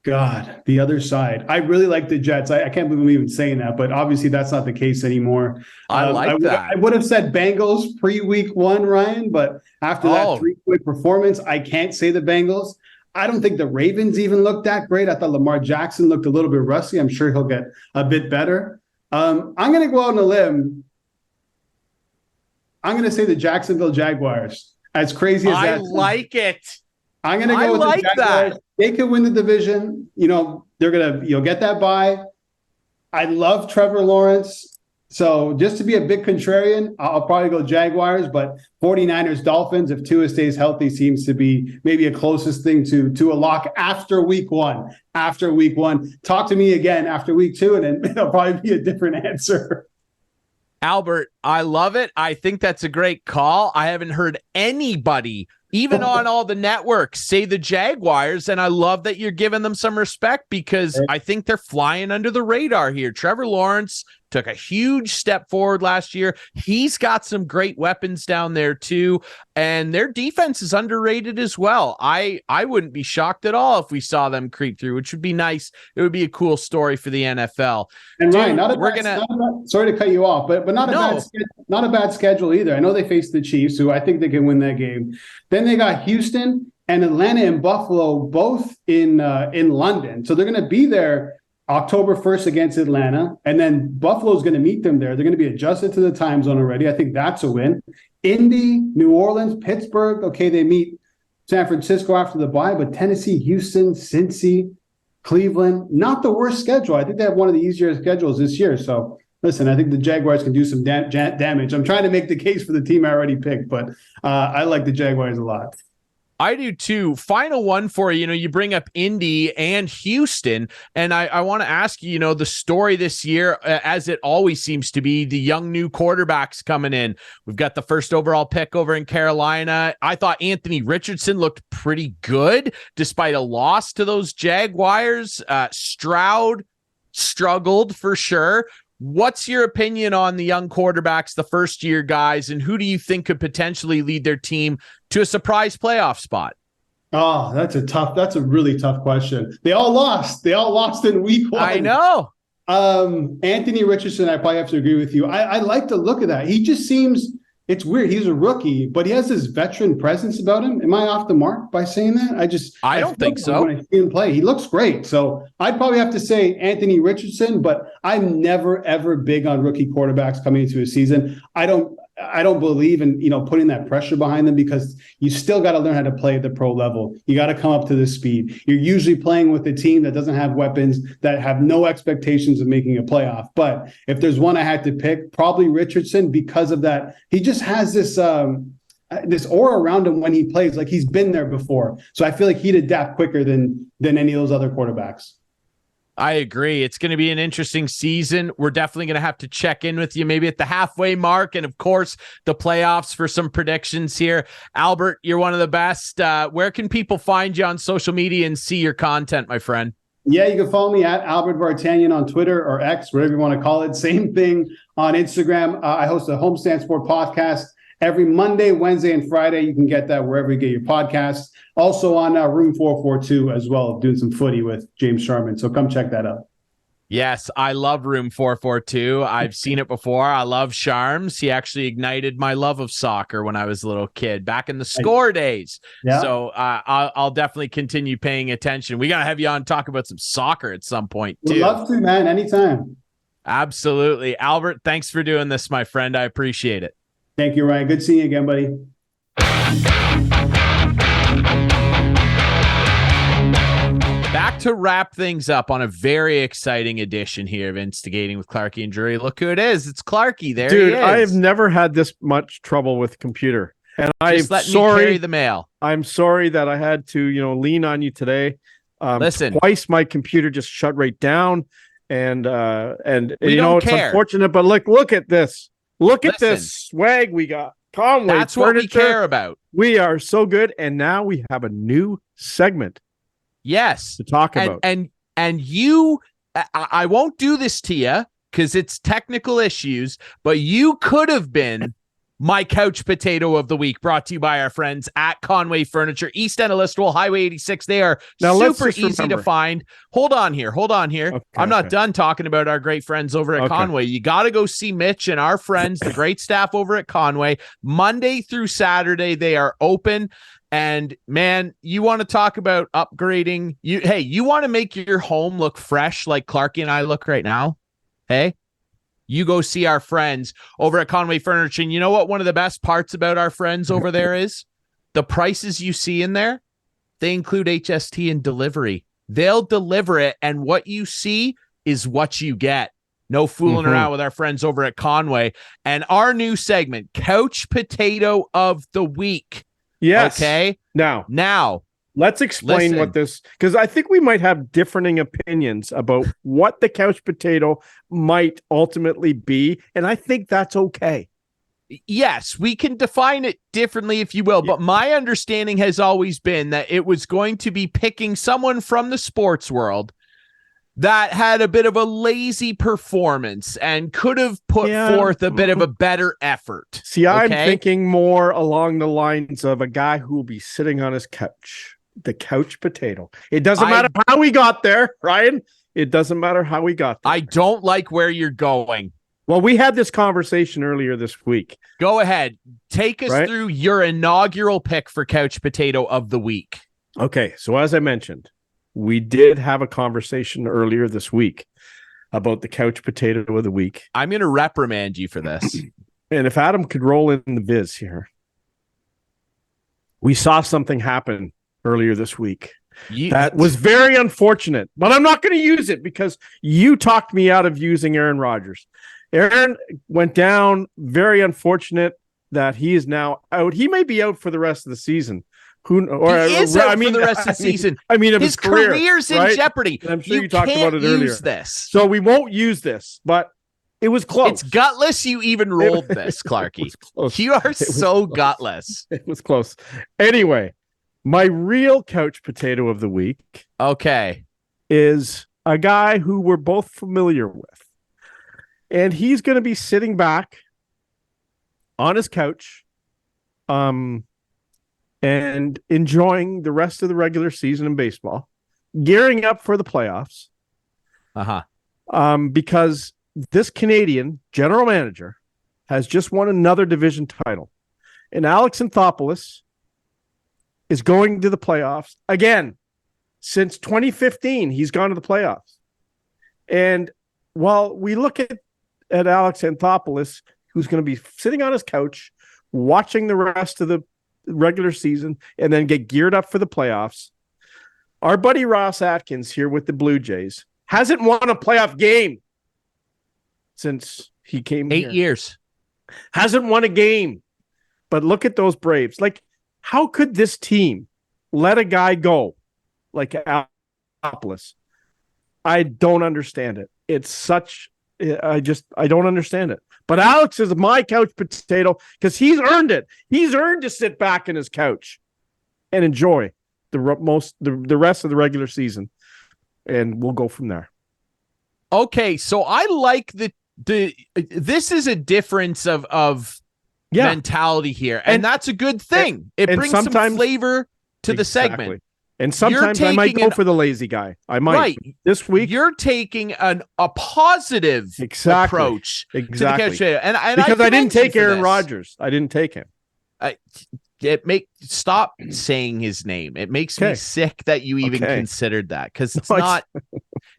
God, the other side. I really like the Jets. I can't believe I'm even saying that, but obviously that's not the case anymore. I like that. I would have said Bengals pre-week 1, Ryan, but after that 3-point performance, I can't say the Bengals. I don't think the Ravens even looked that great. I thought Lamar Jackson looked a little bit rusty. I'm sure he'll get a bit better. I'm going to go out on a limb. I'm going to say the Jacksonville Jaguars. As crazy as that. I like it. I'm going to go with the Jaguars. That. They could win the division. They're going to get that bye. I love Trevor Lawrence. So just to be a bit contrarian, I'll probably go Jaguars, but 49ers, Dolphins, if Tua stays healthy, seems to be maybe a closest thing to a lock after week 1. After week 1. Talk to me again after week 2, and then it'll probably be a different answer. Albert, I love it. I think that's a great call. I haven't heard anybody, even on all the networks, say the Jaguars, and I love that you're giving them some respect because I think they're flying under the radar here. Trevor Lawrence took a huge step forward last year. He's got some great weapons down there too, and their defense is underrated as well. I wouldn't be shocked at all if we saw them creep through, which would be nice. It would be a cool story for the NFL. And Ryan, sorry to cut you off, but not a bad schedule either. I know they face the Chiefs, who I think they can win that game. Then they got Houston and Atlanta and Buffalo, both in London. So they're going to be there October 1st against Atlanta, and then Buffalo's going to meet them there. They're going to be adjusted to the time zone already. I think that's a win. Indy, New Orleans, Pittsburgh. Okay, they meet San Francisco after the bye, but Tennessee, Houston, Cincy, Cleveland, not the worst schedule. I think they have one of the easier schedules this year. So listen, I think the Jaguars can do some damage. I'm trying to make the case for the team I already picked, but I like the Jaguars a lot. I do too. Final one for you. You bring up Indy and Houston, and I want to ask you, the story this year, as it always seems to be, the young new quarterbacks coming in. We've got the first overall pick over in Carolina. I thought Anthony Richardson looked pretty good despite a loss to those Jaguars. Stroud struggled for sure. What's your opinion on the young quarterbacks, the first-year guys, and who do you think could potentially lead their team to a surprise playoff spot? Oh, that's a really tough question. They all lost in week 1. I know. Anthony Richardson, I probably have to agree with you. I like the look of that. He just seems, it's weird. He's a rookie, but he has this veteran presence about him. Am I off the mark by saying that? I don't think so. When I see him play, he looks great. So I'd probably have to say Anthony Richardson, but I'm never, ever big on rookie quarterbacks coming into a season. I don't believe in, putting that pressure behind them, because you still got to learn how to play at the pro level. You got to come up to the speed. You're usually playing with a team that doesn't have weapons, that have no expectations of making a playoff. But if there's one I had to pick, probably Richardson, because of that. He just has this aura around him when he plays, like he's been there before. So I feel like he'd adapt quicker than any of those other quarterbacks. I agree. It's going to be an interesting season. We're definitely going to have to check in with you maybe at the halfway mark, and of course the playoffs for some predictions here. Albert, you're one of the best. Where can people find you on social media and see your content, my friend? Yeah, you can follow me at Albert Vartanian on Twitter or X, whatever you want to call it. Same thing on Instagram. I host a Homestand Sport podcast every Monday, Wednesday, and Friday. You can get that wherever you get your podcasts. Also on Room 442 as well, doing some footy with James Sharman. So come check that out. Yes, I love Room 442. I've seen it before. I love Sharms. He actually ignited my love of soccer when I was a little kid back in the score days. Yeah. So I'll definitely continue paying attention. We got to have you on talk about some soccer at some point too. We'd love to, man. Anytime. Absolutely. Albert, thanks for doing this, my friend. I appreciate it. Thank you, Ryan. Good seeing you again, buddy. Back to wrap things up on a very exciting edition here of Instigating with Clarkey and Drury. Look who it is. It's Clarkey. There he is. Dude, I have never had this much trouble with computer. And Just let me carry the mail. I'm sorry that I had to, lean on you today. Listen. Twice my computer just shut right down. And we don't it's care. Unfortunate, but look at this. Look at this swag we got. Conway That's Furniture. What we care about. We are so good. And now we have a new segment. Yes. To talk about. And you, I won't do this to you because it's technical issues, but you could have been my couch potato of the week, brought to you by our friends at Conway Furniture, East End of Listowel, Highway 86. They are super easy to find. Hold on here. Okay, I'm not done talking about our great friends over at Conway. You got to go see Mitch and our friends, the great staff over at Conway. Monday through Saturday, they are open. And man, you want to talk about upgrading? You want to make your home look fresh like Clarkey and I look right now? Hey? You go see our friends over at Conway Furniture. And you know what one of the best parts about our friends over there is? The prices you see in there, they include HST and delivery. They'll deliver it, and what you see is what you get. No fooling around with our friends over at Conway. And our new segment, Couch Potato of the Week. Yes. Okay? Now. Let's explain what this, because I think we might have differing opinions about what the couch potato might ultimately be, and I think that's okay. Yes, we can define it differently, if you will, but my understanding has always been that it was going to be picking someone from the sports world that had a bit of a lazy performance and could have put forth a bit of a better effort. See, I'm thinking more along the lines of a guy who will be sitting on his couch. The couch potato. It doesn't matter how we got there, Ryan. It doesn't matter how we got there. I don't like where you're going. Well, we had this conversation earlier this week. Go ahead. Take us through your inaugural pick for Couch Potato of the Week. Okay, so as I mentioned, we did have a conversation earlier this week about the Couch Potato of the Week. I'm going to reprimand you for this. And if Adam could roll in the viz here. We saw something happen earlier this week. That was very unfortunate, but I'm not going to use it because you talked me out of using Aaron Rodgers. Aaron went down. Very unfortunate that he is now out. He may be out for the rest of the season. He is out for the rest of the season. Of his career's in jeopardy. I'm sure you talked about it earlier. This. So we won't use this, but it was close. It's gutless you even rolled this, Clarkey. You are so gutless. It was close. Anyway. My real couch potato of the week is a guy who we're both familiar with. And he's going to be sitting back on his couch and enjoying the rest of the regular season in baseball, gearing up for the playoffs. Because this Canadian general manager has just won another division title. And Alex Anthopoulos is going to the playoffs again. Since 2015, he's gone to the playoffs. And while we look at Alex Anthopoulos, who's going to be sitting on his couch watching the rest of the regular season and then get geared up for the playoffs. Our buddy Ross Atkins here with the Blue Jays hasn't won a playoff game since he came 8 years. Hasn't won a game. But look at those Braves. Like, how could this team let a guy go like Anthopoulos? I don't understand it. It's such, I don't understand it. But Alex is my couch potato because he's earned it. He's earned to sit back in his couch and enjoy the rest of the regular season. And we'll go from there. Okay, so I like this is a difference of mentality here, and that's a good thing. It brings some flavor to the segment. And sometimes I might go for the lazy guy. I might. Right. This week, you're taking a positive approach to the couch potato. And because I didn't take Aaron Rodgers. I didn't take him. Stop saying his name. It makes me sick that you even considered that, because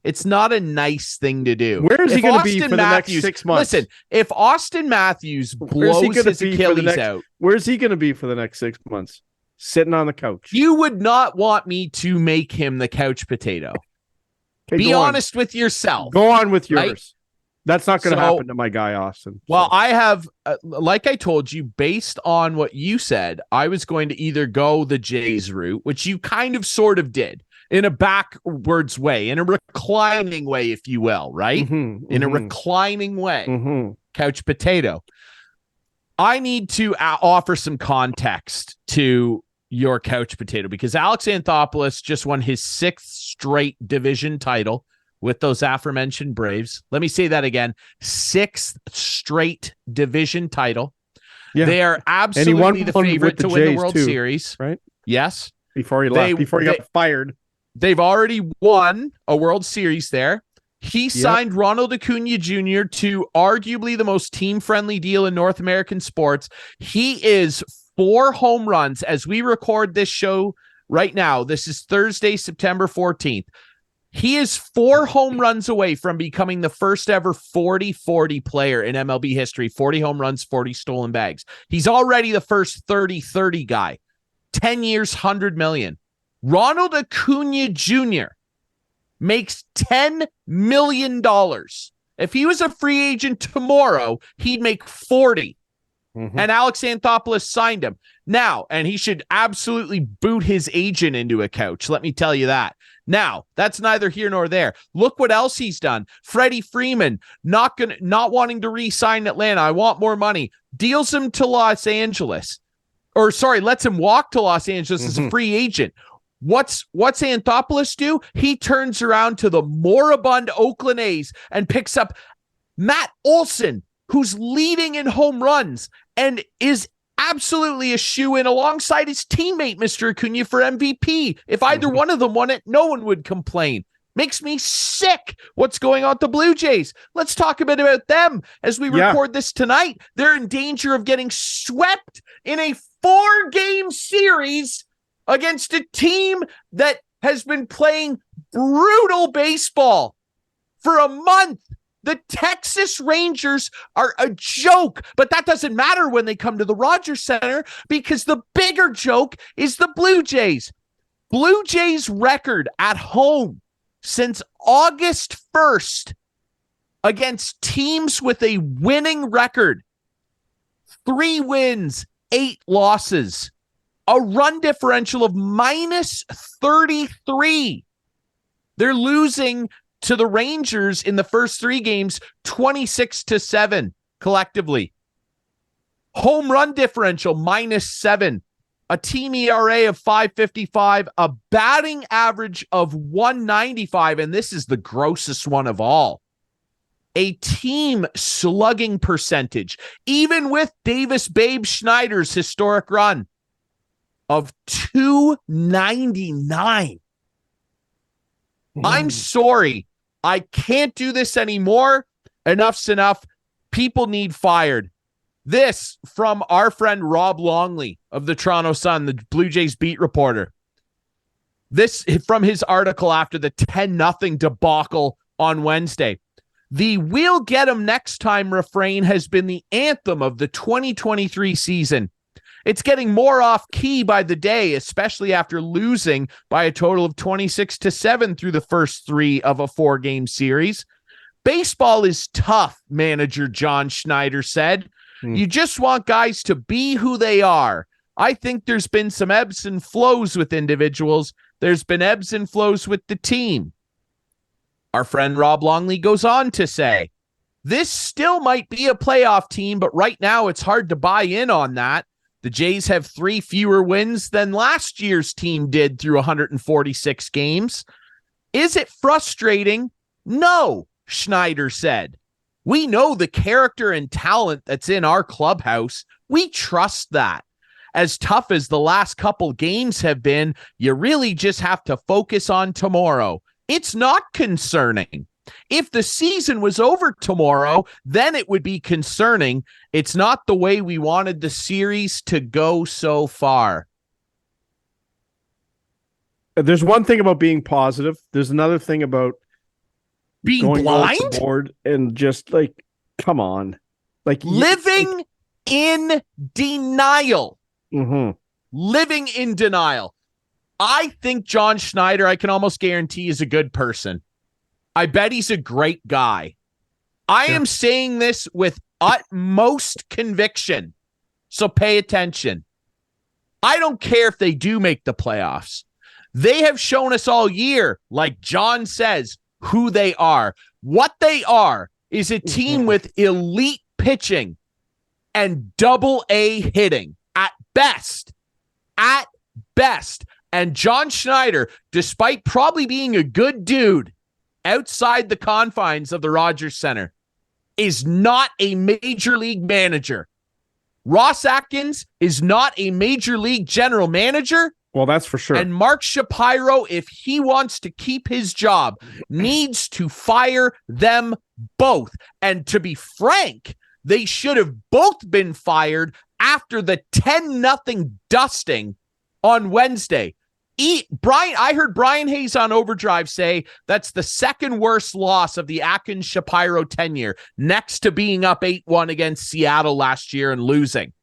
it's not a nice thing to do. Where is he going to be for the next 6 months? Listen, if Austin Matthews blows his Achilles out, where's he going to be for the next 6 months? Sitting on the couch. You would not want me to make him the couch potato. Okay, be honest with yourself. Go on with yours. Right? That's not going to happen to my guy, Austin. Well, I have, like I told you, based on what you said, I was going to either go the Jays route, which you kind of sort of did, in a backwards way, in a reclining way, if you will, right? In a reclining way. Couch potato. I need to offer some context to your couch potato, because Alex Anthopoulos just won his 6th straight division title with those aforementioned Braves. Let me say that again. 6th straight division title. Yeah. They are absolutely the favorite to win the World Series. Right? Yes. Before he left, before he got fired. They've already won a World Series there. He signed Ronald Acuna Jr. to arguably the most team-friendly deal in North American sports. He is 4 home runs as we record this show right now. This is Thursday, September 14th. He is 4 home runs away from becoming the first ever 40-40 player in MLB history. 40 home runs, 40 stolen bags. He's already the first 30-30 guy. 10 years, $100 million. Ronald Acuna Jr. makes $10 million. If he was a free agent tomorrow, he'd make 40. And Alex Anthopoulos signed him. Now, and he should absolutely boot his agent into a couch. Let me tell you that. Now, that's neither here nor there. Look what else he's done. Freddie Freeman, not wanting to re-sign Atlanta. I want more money. Deals him to Los Angeles. Or sorry, lets him walk to Los Angeles as a free agent. What's Anthopoulos do? He turns around to the moribund Oakland A's and picks up Matt Olson, who's leading in home runs and is absolutely a shoe-in alongside his teammate, Mr. Acuna, for MVP. If either one of them won it, no one would complain. Makes me sick what's going on with the Blue Jays. Let's talk a bit about them as we record this tonight. They're in danger of getting swept in a 4-game series against a team that has been playing brutal baseball for a month. The Texas Rangers are a joke, but that doesn't matter when they come to the Rodgers Center, because the bigger joke is the Blue Jays. Blue Jays record at home since August 1st against teams with a winning record. 3 wins, 8 losses, a run differential of minus 33. They're losing to the Rangers in the first 3 games, 26-7 collectively. Home run differential, -7. A team ERA of 5.55, a batting average of 195, and this is the grossest one of all. A team slugging percentage, even with Davis Babe Schneider's historic run, of 299. I'm sorry. I can't do this anymore. Enough's enough. People need fired. This from our friend Rob Longley of the Toronto Sun, the Blue Jays beat reporter. This from his article after the 10-0 debacle on Wednesday. The "we'll get 'em next time" refrain has been the anthem of the 2023 season. It's getting more off key by the day, especially after losing by a total of 26-7 through the first 3 of a 4-game series. Baseball is tough, manager John Schneider said. You just want guys to be who they are. I think there's been some ebbs and flows with individuals. There's been ebbs and flows with the team. Our friend Rob Longley goes on to say, this still might be a playoff team, but right now it's hard to buy in on that. The Jays have 3 fewer wins than last year's team did through 146 games. Is it frustrating? No, Schneider said. We know the character and talent that's in our clubhouse. We trust that. As tough as the last couple games have been, you really just have to focus on tomorrow. It's not concerning. If the season was over tomorrow, then it would be concerning. It's not the way we wanted the series to go so far. There's one thing about being positive. There's another thing about being going blind off the board and just like, come on, like living in denial. Mm-hmm. Living in denial. I think John Schneider, I can almost guarantee, is a good person. I bet he's a great guy. I am saying this with utmost conviction. So pay attention. I don't care if they do make the playoffs. They have shown us all year, like John says, who they are. What they are is a team with elite pitching and double-A hitting at best. At best. And John Schneider, despite probably being a good dude outside the confines of the Rodgers Center, is not a major league manager. Ross Atkins is not a major league general manager. Well, that's for sure. And Mark Shapiro, if he wants to keep his job, needs to fire them both. And to be frank, they should have both been fired after the 10-0 dusting on Wednesday. I heard Brian Hayes on Overdrive say that's the second worst loss of the Atkins-Shapiro tenure, next to being up 8-1 against Seattle last year and losing.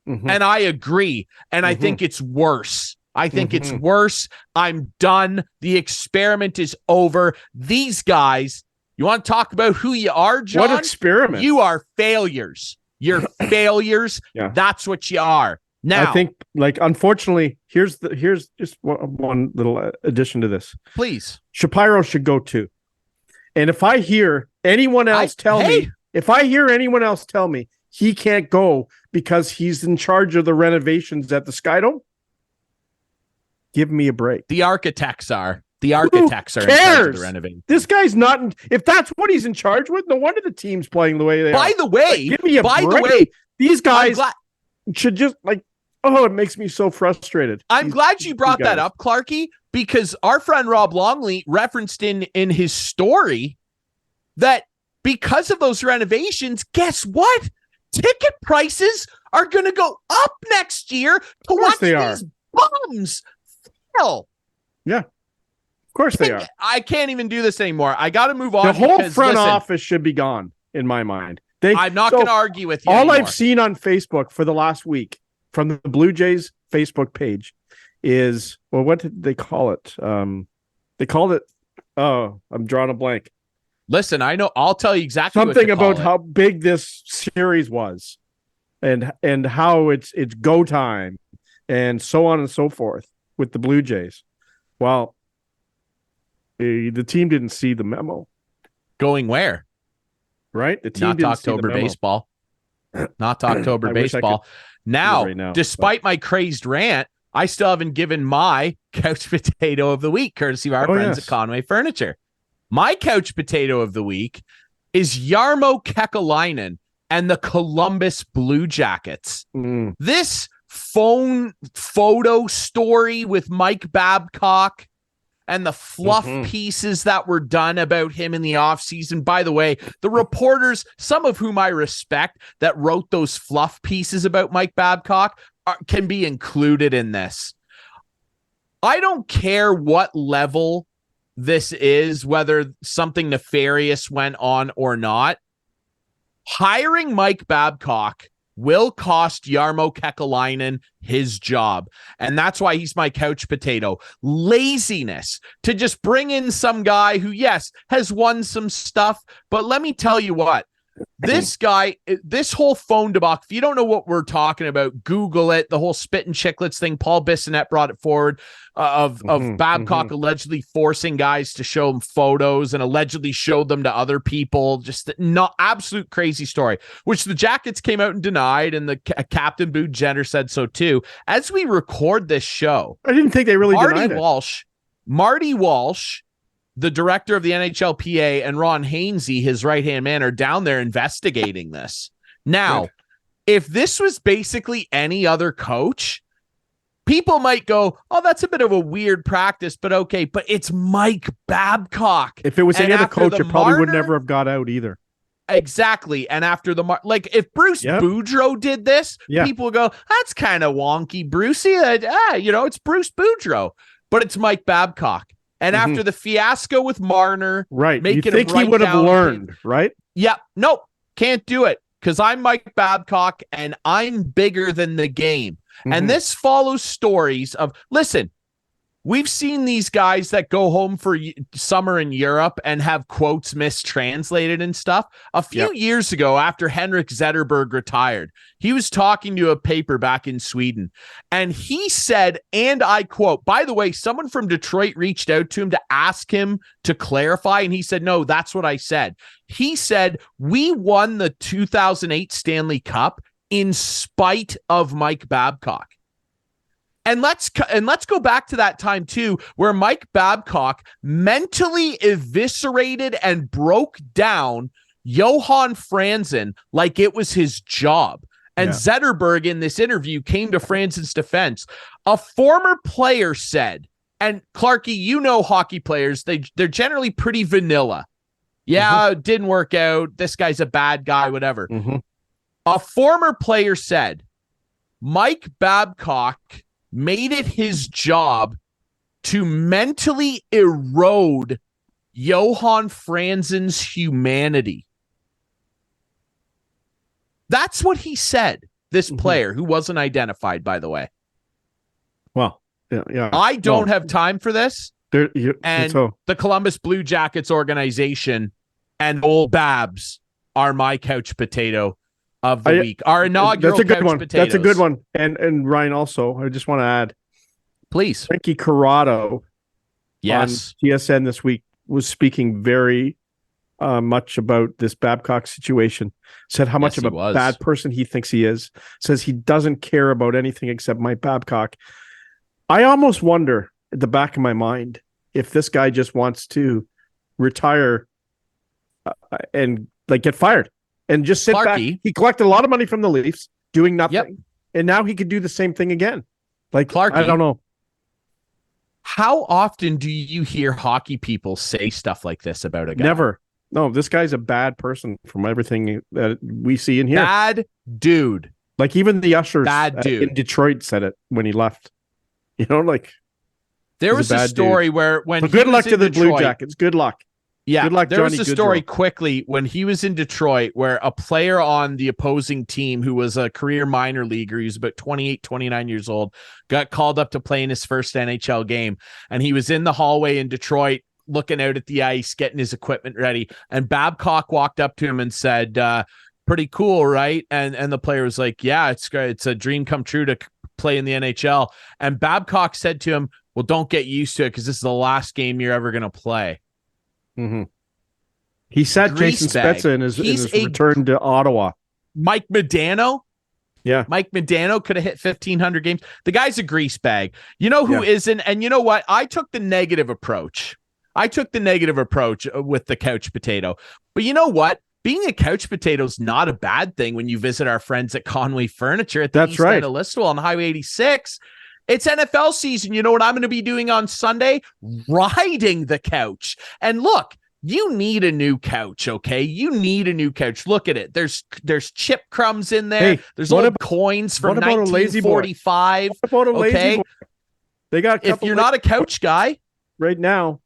Mm-hmm. And I agree. And I think it's worse. I think it's worse. I'm done. The experiment is over. These guys, you want to talk about who you are, John? What experiment? You are failures. You're failures. Yeah. That's what you are. Now, I think, like, unfortunately, here's just one little addition to this. Please. Shapiro should go too. And if I hear anyone else tell me he can't go because he's in charge of the renovations at the Skydome, give me a break. The architects are. The architects are in charge of the renovation. This guy's not. If that's what he's in charge with, no wonder the team's playing the way they are. By the way, give me a break. These guys should just like. Oh, it makes me so frustrated. I'm glad you brought that up, Clarkey, because our friend Rob Longley referenced in his story that because of those renovations, guess what? Ticket prices are going to go up next year to watch these bums fail. Yeah, of course they are. I can't even do this anymore. I got to move on. The whole front office should be gone, in my mind. I'm not going to argue with you All anymore. I've seen on Facebook for the last week from the Blue Jays Facebook page is, well, what did they call it? They called it, I'm drawing a blank. Listen, I know. I'll tell you exactly something about how big this series was and how it's go time and so on and so forth with the Blue Jays. Well, the team didn't see the memo. Going where? Right? The team not didn't October see the memo. baseball. Not October baseball. Now, despite my crazed rant, I still haven't given my couch potato of the week, courtesy of our friends at Conway Furniture. My couch potato of the week is Jarmo Kekalainen and the Columbus Blue Jackets. This photo story with Mike Babcock and the fluff pieces that were done about him in the offseason. By the way, the reporters, some of whom I respect, that wrote those fluff pieces about Mike Babcock can be included in this. I don't care what level this is, whether something nefarious went on or not, hiring Mike Babcock will cost Jarmo Kekalainen his job. And that's why he's my couch potato. Laziness to just bring in some guy who, yes, has won some stuff. But let me tell you what, this guy, this whole phone debacle, if you don't know what we're talking about, Google it. The whole spit and chicklets thing, Paul Bissonnette brought it forward of Babcock allegedly forcing guys to show him photos and allegedly showed them to other people. Just not absolute crazy story, which the Jackets came out and denied, and the captain Boo Jenner said so too. As we record this show, I didn't think they really denied it. Marty Walsh, the director of the NHLPA, and Ron Hainsey, his right-hand man, are down there investigating this. Now, if this was basically any other coach, people might go, oh, that's a bit of a weird practice, but okay. But it's Mike Babcock. If it was any other coach, it probably would never have got out either. Exactly. And after the if Bruce Boudreau did this, people would go, that's kind of wonky, Brucey. It's Bruce Boudreau, but it's Mike Babcock. And after the fiasco with Marner, right? You think he would have learned, right? Yeah. Nope. Can't do it because I'm Mike Babcock and I'm bigger than the game. And this follows stories of, listen, we've seen these guys that go home for summer in Europe and have quotes mistranslated and stuff. A few years ago, after Henrik Zetterberg retired, he was talking to a paper back in Sweden, and he said, and I quote, by the way, someone from Detroit reached out to him to ask him to clarify, and he said, no, that's what I said. He said, we won the 2008 Stanley Cup in spite of Mike Babcock. And let's go back to that time too, where Mike Babcock mentally eviscerated and broke down Johan Franzen like it was his job. And Zetterberg in this interview came to Franzen's defense. A former player said, and Clarkey, you know hockey players, they're generally pretty vanilla. Yeah, it didn't work out. This guy's a bad guy, whatever. A former player said, Mike Babcock made it his job to mentally erode Johan Franzen's humanity. That's what he said, this player who wasn't identified, by the way. Well, yeah. I don't have time for this. The Columbus Blue Jackets organization and old Babs are my couch potato of the week. Our inaugural couch potatoes. That's a good one. And Ryan, also, I just want to add, please, Frankie Corrado on TSN this week was speaking very much about this Babcock situation. Said how much of a bad person he thinks he is. Says he doesn't care about anything except Mike Babcock. I almost wonder at the back of my mind if this guy just wants to retire and get fired. And just sit back. He collected a lot of money from the Leafs, doing nothing, and now he could do the same thing again. Clarkey, I don't know. How often do you hear hockey people say stuff like this about a guy? Never. No, this guy's a bad person from everything that we see in here. Bad dude. Even the ushers in Detroit said it when he left. There was a story where when good luck to the Blue Jackets. Good luck. Yeah, good luck, there was Johnny a story quickly when he was in Detroit where a player on the opposing team who was a career minor leaguer, he was about 28, 29 years old, got called up to play in his first NHL game. And he was in the hallway in Detroit looking out at the ice, getting his equipment ready. And Babcock walked up to him and said, pretty cool, right? And the player was like, yeah, it's great. It's a dream come true to play in the NHL. And Babcock said to him, well, don't get used to it because this is the last game you're ever going to play. He said Jason Spezza in his return to Ottawa. Mike Modano? Yeah. Mike Modano could have hit 1,500 games. The guy's a grease bag. You know who isn't? And you know what? I took the negative approach. With the couch potato. But you know what? Being a couch potato is not a bad thing when you visit our friends at Conway Furniture at the east end of Listowel on Highway 86. It's NFL season. You know what I'm going to be doing on Sunday? Riding the couch. And look, you need a new couch, okay? You need a new couch. Look at it. There's chip crumbs in there. Hey, there's old coins from 1945. What about a lazy boy? They got. If you're not a couch guy right now,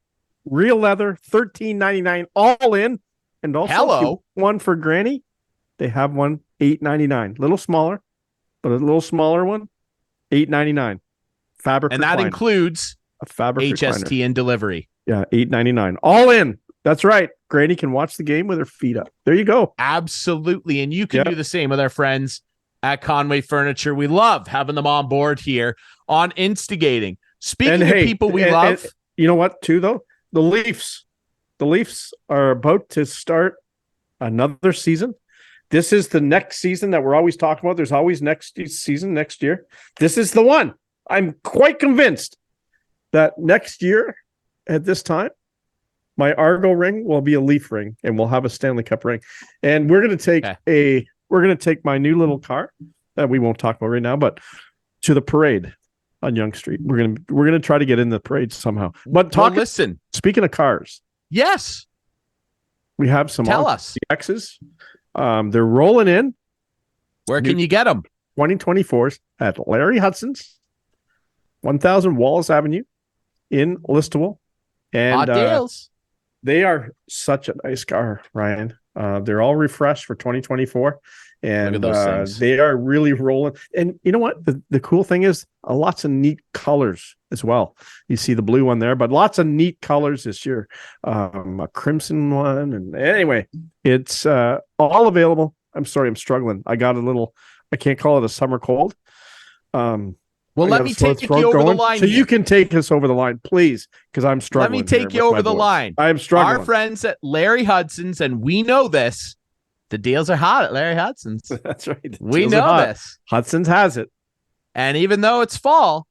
real leather, $13.99 all in. And also one for Granny. They have one $8.99. Little smaller, but a little smaller one, $8.99. Fabric and recliner. That includes a fabric HST recliner. and delivery. Yeah, $8.99 all in. That's right. Granny can watch the game with her feet up. There you go. Absolutely. And you can do the same with our friends at Conway Furniture. We love having them on board here on Instigating. Speaking of people we love. And you know what, too, though? The Leafs. The Leafs are about to start another season. This is the next season that we're always talking about. There's always next season, next year. This is the one. I'm quite convinced that next year at this time, my Argo ring will be a Leaf ring, and we'll have a Stanley Cup ring. And we're going to take my new little car that we won't talk about right now, but to the parade on Yonge Street. We're going to try to get in the parade somehow. But listen. Speaking of cars, yes, we have some Tell us. X's. They're rolling in. Where can you get them? 2024s at Larry Hudson's, 1000 Wallace Avenue in Listowel. And hot deals. They are such a nice car, Ryan. They're all refreshed for 2024, and they are really rolling. And you know what? The cool thing is lots of neat colors as well. You see the blue one there, but lots of neat colors this year. A crimson one. And anyway, it's all available. I'm sorry, I'm struggling. I got I can't call it a summer cold. Well, let me take you over the line. So you can take us over the line, please, because I'm struggling. Let me take you over the line. I'm struggling. Our friends at Larry Hudson's, and we know this, the deals are hot at Larry Hudson's. That's right. We know this. Hudson's has it. And even though it's fall,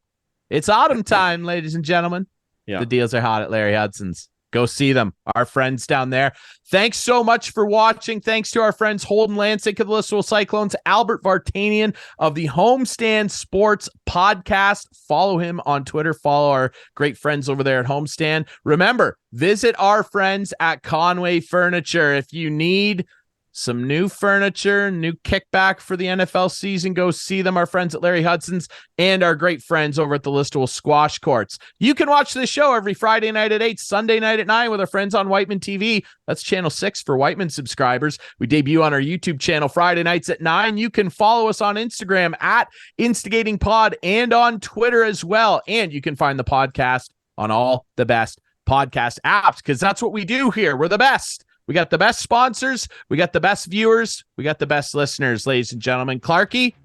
it's autumn time, ladies and gentlemen. Yeah. The deals are hot at Larry Hudson's. Go see them, our friends down there. Thanks so much for watching. Thanks to our friends Holdyn Lansink of the Listowel Cyclones, Albert Vartanian of the Homestand Sports podcast. Follow him on Twitter. Follow our great friends over there at Homestand. Remember, visit our friends at Conway Furniture. If you need some new furniture, new kickback for the NFL season, go see them, our friends at Larry Hudson's, and our great friends over at the Listowel Squash Courts. You can watch this show every Friday night at 8, Sunday night at 9 with our friends on Whiteman TV. That's channel 6 for Whiteman subscribers. We debut on our YouTube channel Friday nights at 9. You can follow us on Instagram at InstigatingPod and on Twitter as well. And you can find the podcast on all the best podcast apps, because that's what we do here. We're the best. We got the best sponsors. We got the best viewers. We got the best listeners, ladies and gentlemen. Clarkey?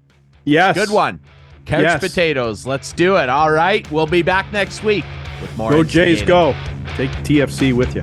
Yes. Good one. Couch potatoes. Let's do it. All right. We'll be back next week with more. Go Jays, go. Take TFC with you.